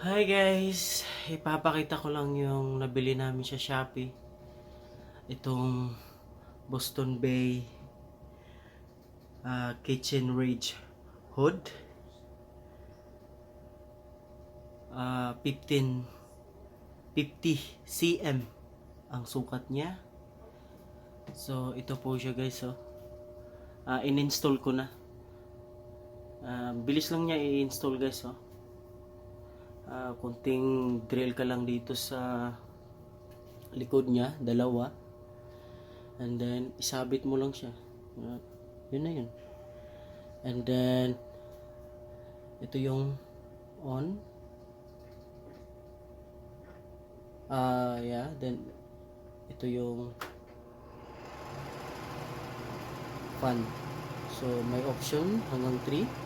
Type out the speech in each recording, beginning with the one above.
Hi guys! Ipapakita ko lang yung nabili namin sa Shopee. Itong Boston Bay Kitchen Range Hood. 50 cm ang sukat niya. So ito po siya guys. In-install ko na. Bilis lang niya i-install guys. Kunting drill ka lang dito sa likod niya, dalawa, and then isabit mo lang siya. Yun na yun. And then ito yung on. Then ito yung fan. So may option hanggang 3.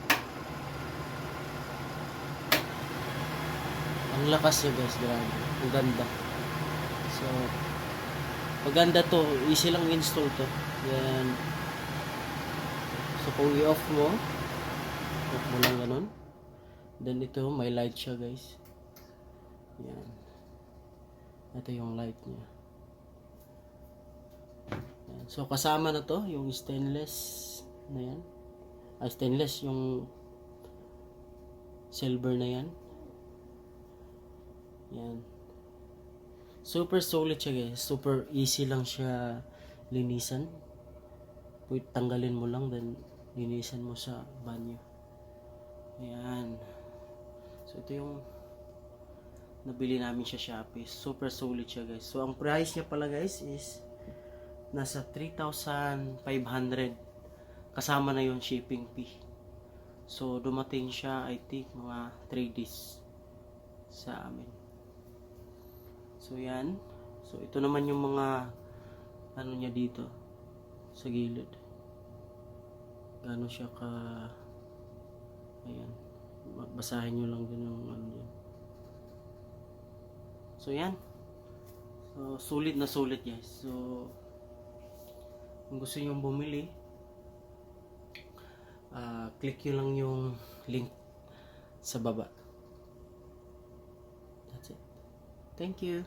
Ang lakas niya guys, grabe. Ang ganda. So maganda to, easy lang install to. Then so kung i-off mo, off mo lang ganun. Then ito, may light siya guys. Yan. Ito yung light niya. Yan. So kasama na to yung stainless na yan. Stainless yung silver na yan. Yan. Super solid siya guys. Super easy lang siya linisan. Pwede tanggalin mo lang, then linisan mo sa banyo. Ayan. So ito yung nabili namin sa Shopee. Super solid siya guys. So ang price niya pala guys is nasa 3,500 kasama na yung shipping fee. So dumating siya I think mga 3 days sa amin. So yan. So ito naman yung mga ano niya dito sa gilid. Gano'n siya ka, ayan, basahin nyo lang din yung ano yan. So yan. So sulit na sulit guys. So kung gusto nyo bumili, click nyo lang yung link sa baba. That's it. Thank you.